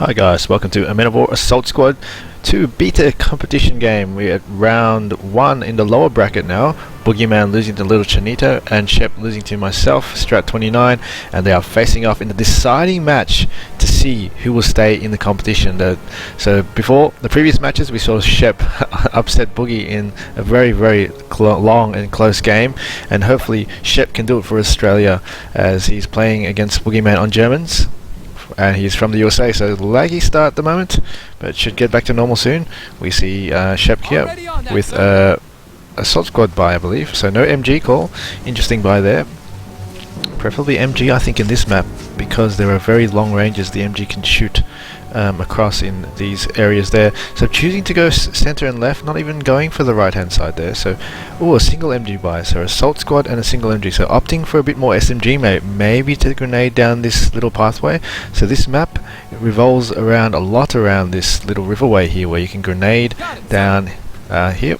Hi guys, welcome to Amenable Assault Squad 2 beta competition game. We're at round 1 in the lower bracket now. Boogeyman losing to Little Chinito and Shep losing to myself, Strat 29, and they are facing off in the deciding match to see who will stay in the competition. So before the previous matches we saw Shep upset Boogie in a very long and close game, and hopefully Shep can do it for Australia as he's playing against Boogeyman on Germans. And he's from the USA, so laggy start at the moment, but should get back to normal soon. We see Shep here with Assault Squad buy, I believe, so no MG call. Interesting buy there. Preferably MG, I think, in this map, because there are very long ranges the MG can shoot across in these areas there. So choosing to go center and left, not even going for the right hand side there. So, a single MG buy, so Assault Squad and a single MG. So opting for a bit more SMG, maybe to grenade down this little pathway. So this map revolves around a lot around this little riverway here, where you can grenade down here.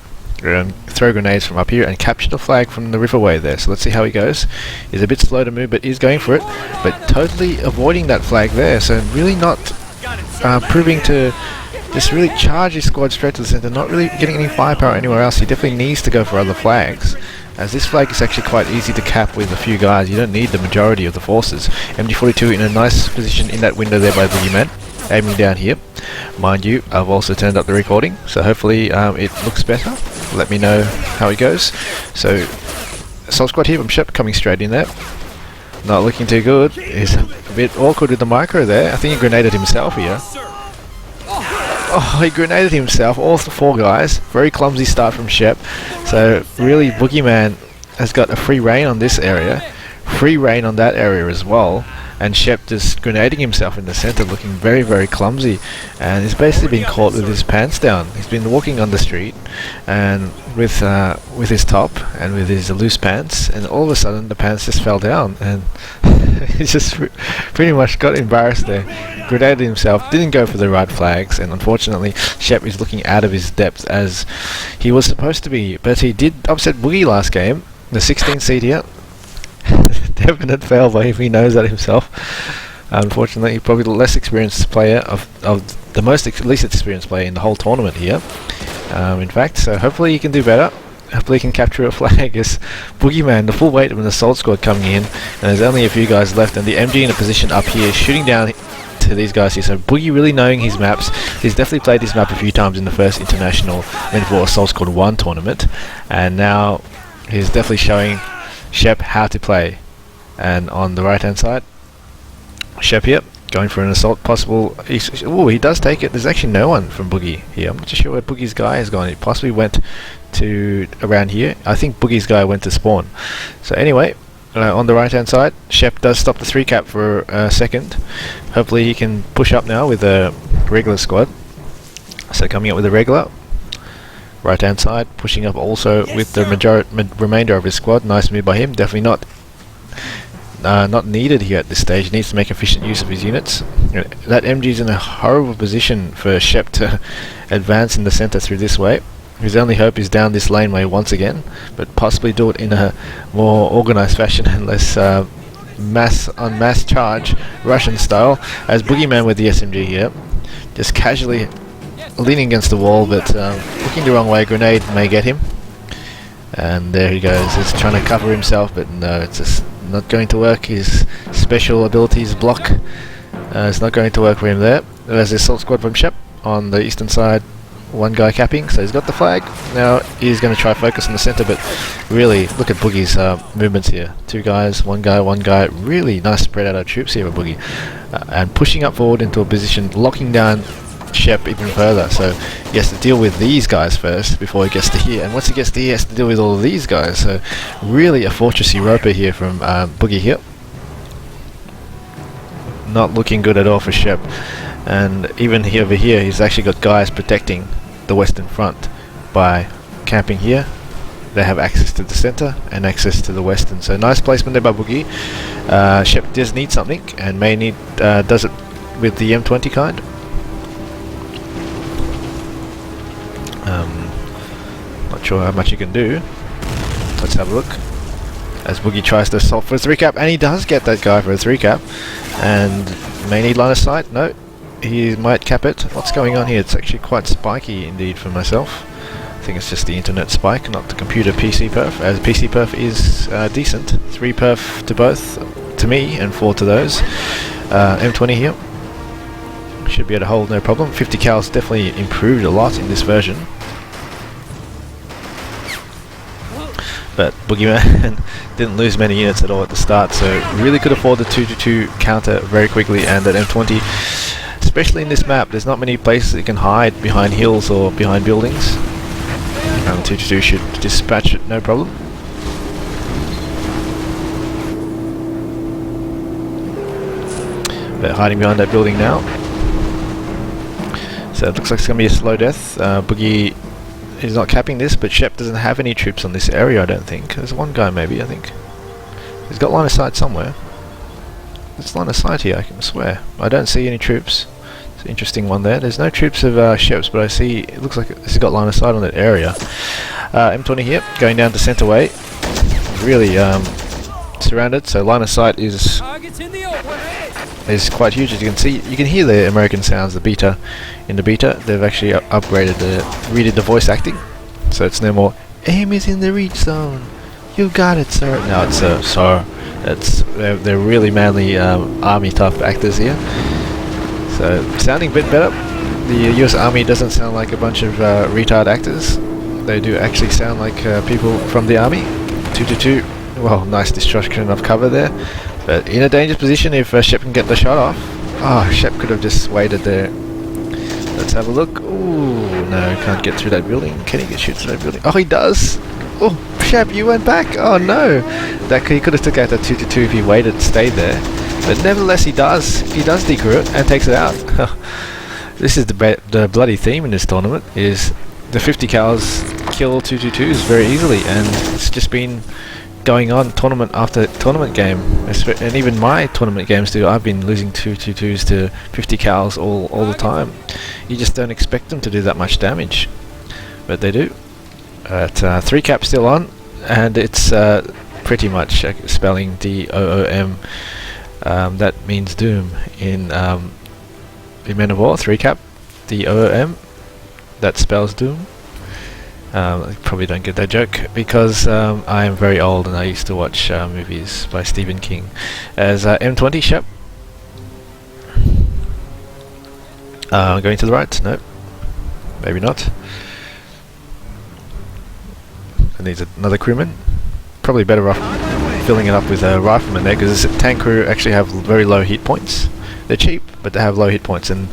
Throw grenades from up here and capture the flag from the riverway there. So let's see how he goes. He's a bit slow to move, but he's going for it, but totally avoiding that flag there. So really not proving to just really charge his squad straight to the center, not really getting any firepower anywhere else. He definitely needs to go for other flags, as this flag is actually quite easy to cap with a few guys. You don't need the majority of the forces. MG42 in a nice position in that window there by the Boogeyman, aiming down here. Mind you, I've also turned up the recording, so hopefully it looks better. Let me know how it goes. So Assault Squad here from Shep coming straight in there. Not looking too good. He's a bit awkward with the micro there. I think he grenaded himself here. Oh, he grenaded himself, all the four guys. Very clumsy start from Shep. So really Boogeyman has got a free reign on this area. Free reign on that area as well. And Shep just grenading himself in the center, looking very clumsy, and he's basically been caught with his pants down. He's been walking on the street and with his top and with his loose pants, and all of a sudden the pants just fell down, and he just pretty much got embarrassed there. Grenaded himself, didn't go for the right flags, and unfortunately Shep is looking out of his depth as he was supposed to be. But he did upset Boogie last game, the 16th seed here. Definite fail by him, he knows that himself. Unfortunately, probably the less experienced player of the least experienced player in the whole tournament here. In fact, so hopefully he can do better. Hopefully he can capture a flag as Boogeyman, the full weight of an Assault Squad coming in, and there's only a few guys left, and the MG in a position up here, shooting down to these guys here. So Boogie really knowing his maps. He's definitely played this map a few times in the first international Amenable Assault Squad 1 tournament, and now he's definitely showing Shep how to play. And on the right hand side, Shep here going for an assault possible. He does take it. There's actually no one from Boogie here. I'm not too sure where Boogie's guy has gone. He possibly went to around here. I think Boogie's guy went to spawn. So anyway, on the right hand side, Shep does stop the 3 cap for a second. Hopefully he can push up now with a regular squad. So coming up with a regular. Right hand side, pushing up also with the remainder of his squad. Nice move by him. Definitely not needed here at this stage. He needs to make efficient use of his units. That MG's in a horrible position for Shep to advance in the center through this way. His only hope is down this laneway once again, but possibly do it in a more organized fashion and less mass charge Russian style, as Boogeyman with the SMG here, just casually leaning against the wall, but looking the wrong way. Grenade may get him, and there he goes. He's trying to cover himself, but no, it's just not going to work. His special abilities block. It's not going to work for him there. There's the Assault Squad from Shep on the eastern side. One guy capping, so he's got the flag. Now he's going to try focus on the center, but really look at Boogie's movements here. 2 guys, one guy. Really nice spread out of troops here with Boogie, and pushing up forward into a position, locking down Shep even further. So he has to deal with these guys first before he gets to here, and once he gets to here, he has to deal with all of these guys. So really a fortress Europa here from Boogie here. Not looking good at all for Shep, and even here over here he's actually got guys protecting the western front by camping here. They have access to the center and access to the western, so nice placement there by Boogie. Shep does need something, and may need does it with the M20 kind. Not sure how much you can do. Let's have a look. As Boogie tries to assault for a 3 cap, and he does get that guy for a 3 cap. And may need line of sight. No, he might cap it. What's going on here? It's actually quite spiky indeed for myself. I think it's just the internet spike, not the computer PC perf, as PC perf is decent. 3 perf to both, to me, and 4 to those. M20 here. Should be able to hold no problem. 50 cal's definitely improved a lot in this version. But Boogeyman didn't lose many units at all at the start, so really could afford the 2-2 counter very quickly, and that M20, especially in this map, there's not many places it can hide behind hills or behind buildings. 2-2 should dispatch it no problem. They're hiding behind that building now. So it looks like it's going to be a slow death. Boogey is not capping this, but Shep doesn't have any troops on this area, I don't think. There's one guy maybe, I think. He's got line of sight somewhere. There's line of sight here, I can swear. I don't see any troops. It's an interesting one there. There's no troops of Shep's, but I see, it looks like he's got line of sight on that area. M20 here, going down to center way. Really surrounded, so line of sight is quite huge. As you can see, you can hear the American sounds, the beta. In the beta, they've actually upgraded redid the voice acting, so it's no more aim is in the reach zone. You got it, sir. No, it's sir. They're really manly army type actors here. So sounding a bit better. The US Army doesn't sound like a bunch of retard actors. They do actually sound like people from the army. 2-2. Well, nice destruction of cover there. But in a dangerous position if Shep can get the shot off. Oh, Shep could have just waited there. Let's have a look. Ooh, no, can't get through that building. Can he get shoot through that building? Oh, he does! Oh, Shep, you went back! Oh no! He could have took out that 2-2 if he waited and stayed there. But nevertheless, he does. He does decrew it and takes it out. This is the bloody theme in this tournament, is the 50 cals kill 2-2-2s very easily, and it's just been going on tournament after tournament game, and even my tournament games too. I've been losing 2-2-2s to 50 cals all the time. You just don't expect them to do that much damage, but they do. 3 cap still on, and it's pretty much spelling DOOM. That means doom in Men of War. 3 cap DOOM. That spells doom. I probably don't get that joke because I am very old and I used to watch movies by Stephen King. As M20 Shep. Going to the right? No. Maybe not. It needs another crewman. Probably better off filling it up with a rifleman there, because tank crew actually have very low hit points. They're cheap, but they have low hit points, and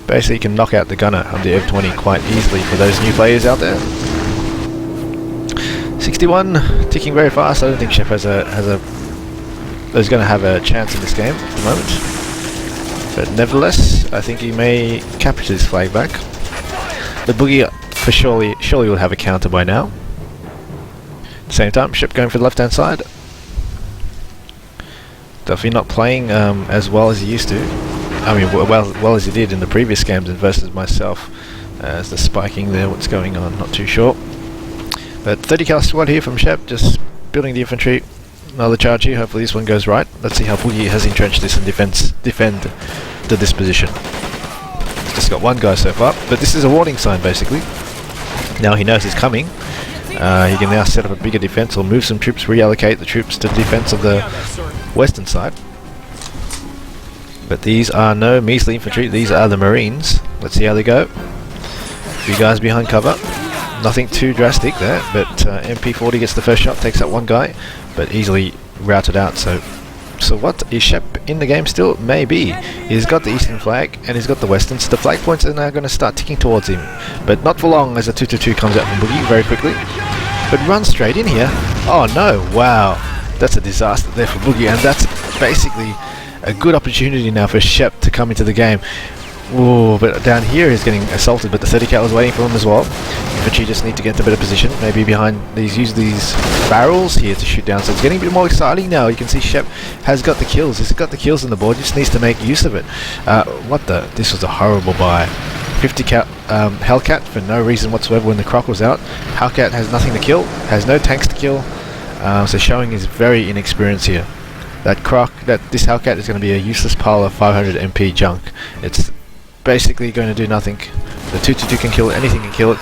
basically you can knock out the gunner on the M20 quite easily for those new players out there. 61, ticking very fast. I don't think Shep is going to have a chance in this game at the moment. But nevertheless, I think he may capture his flag back. The Boogey for surely will have a counter by now. At the same time, Shep going for the left hand side. Definitely not playing as well as he used to. I mean, well as he did in the previous games and versus myself. As the spiking there, what's going on? Not too sure. But 30 cal squad here from Shep, just building the infantry. Another charge here. Hopefully this one goes right. Let's see how Boogey has entrenched this and defend to this position. He's just got one guy so far, but this is a warning sign basically. Now he knows he's coming. He can now set up a bigger defense or move some troops, reallocate the troops to the defense of the western side. But these are no measly infantry, these are the Marines. Let's see how they go. A few guys behind cover. Nothing too drastic there, but MP40 gets the first shot, takes out one guy, but easily routed out. So what, is Shep in the game still? Maybe. He's got the eastern flag and he's got the western, so the flag points are now going to start ticking towards him. But not for long, as a 2-2-2 comes out from Boogey very quickly. But runs straight in here. Oh no, wow. That's a disaster there for Boogey, and that's basically a good opportunity now for Shep to come into the game. Ooh, but down here he's getting assaulted, but the 30 cal is waiting for him as well. Infantry just need to get into a better position, maybe behind use these barrels here to shoot down. So it's getting a bit more exciting now. You can see Shep has got the kills. He's got the kills on the board, just needs to make use of it. This was a horrible buy. 50 cal Hellcat for no reason whatsoever when the Croc was out. Hellcat has nothing to kill, has no tanks to kill, so showing his very inexperience here. This Hellcat is going to be a useless pile of 500 MP junk. It's basically going to do nothing. The 222 can kill it, anything can kill it,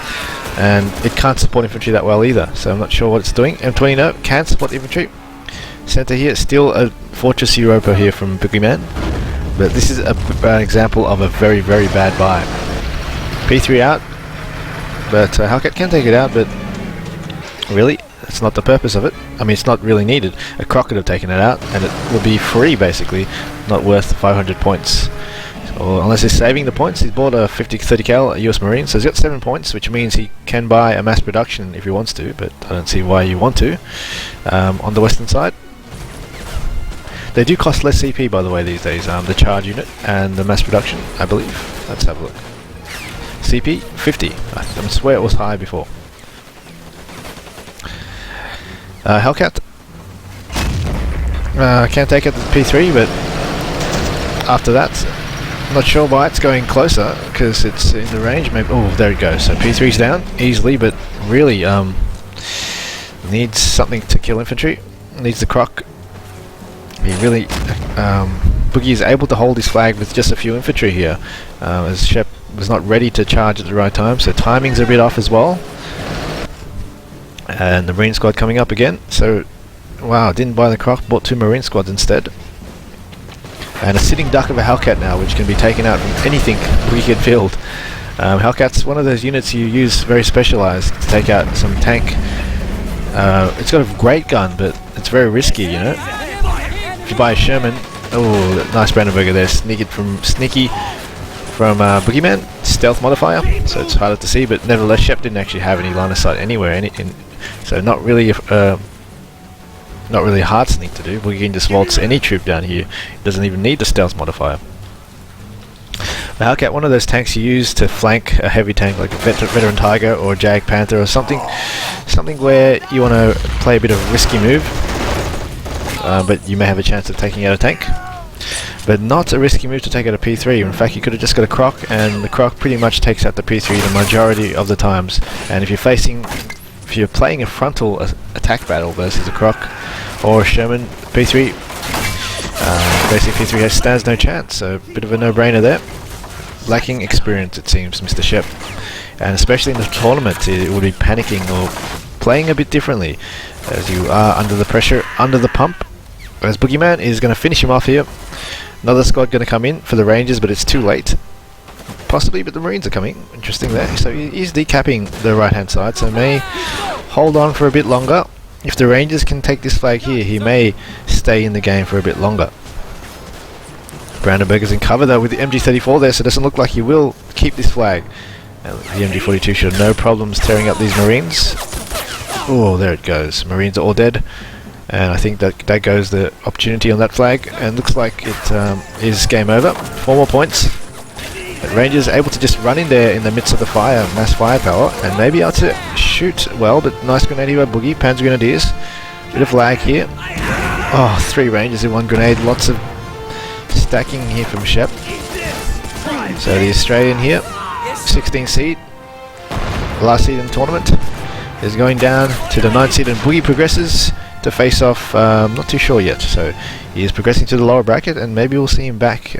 and it can't support infantry that well either, so I'm not sure what it's doing. M20 no, can support infantry. Center here, still a Fortress Europa here from Boogeyman, but this is an example of a very, very bad buy. P3 out, but Hellcat can take it out, but really, that's not the purpose of it. I mean, it's not really needed. A Croc could have taken it out, and it will be free, basically, not worth 500 points. Or unless he's saving the points. He's bought a 30 cal US Marine, so he's got 7 points, which means he can buy a mass production if he wants to, but I don't see why you want to. On the western side, they do cost less CP, by the way, these days, the charge unit and the mass production, I believe. Let's have a look. CP 50. I swear it was high before. Hellcat can't take it to P3, but after that, not sure why it's going closer, because it's in the range. Maybe. Oh, there it goes. So P3's down easily, but really needs something to kill infantry. Needs the Croc. He really Boogie is able to hold his flag with just a few infantry here, as Shep was not ready to charge at the right time, so timing's a bit off as well. And the Marine squad coming up again. So, wow, didn't buy the Croc, bought 2 Marine squads instead. And a sitting duck of a Hellcat now, which can be taken out from anything we can field. Hellcat's one of those units you use very specialized to take out some tank. It's got a great gun, but it's very risky, you know. If you buy a Sherman, oh, nice Brandenburger there, sneaky from Boogeyman, stealth modifier, so it's harder to see, but nevertheless Shep didn't actually have any line of sight anywhere, so not really a hard sneak to do. Boogie can just waltz any troop down here, doesn't even need the stealth modifier. The Hellcat, one of those tanks you use to flank a heavy tank like a veteran Tiger or a Jag Panther or something where you want to play a bit of a risky move, but you may have a chance of taking out a tank. But not a risky move to take out a P3. In fact, you could have just got a Croc, and the Croc pretty much takes out the P3 the majority of the times. And if you're playing a frontal attack battle versus a Croc or a Sherman P3, basically P3 stands no chance. So a bit of a no-brainer there. Lacking experience, it seems, Mr. Shep, and especially in the tournament, it would be panicking or playing a bit differently, as you are under the pressure, under the pump. As Boogeyman is going to finish him off here. Another squad going to come in for the Rangers, but it's too late. Possibly, but the Marines are coming. Interesting there. So he's decapping the right-hand side, so may hold on for a bit longer. If the Rangers can take this flag here, he may stay in the game for a bit longer. Brandenburger's in cover though with the MG34 there, so it doesn't look like he will keep this flag. And the MG42 should have no problems tearing up these Marines. Oh, there it goes. Marines are all dead. And I think that goes the opportunity on that flag, and looks like it is game over. 4 more points. But Rangers able to just run in there in the midst of the fire, mass firepower, and maybe able to shoot well, but nice grenade here by Boogie, Panzer Grenadiers. Bit of lag here. Oh, 3 Rangers in 1 grenade, lots of stacking here from Shep. So the Australian here, 16 seed, last seed in the tournament, is going down to the 9th seed, and Boogie progresses to face off, not too sure yet, so he is progressing to the lower bracket, and maybe we'll see him back.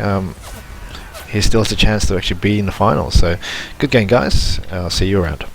He still has a chance to actually be in the finals, so good game guys, I'll see you around.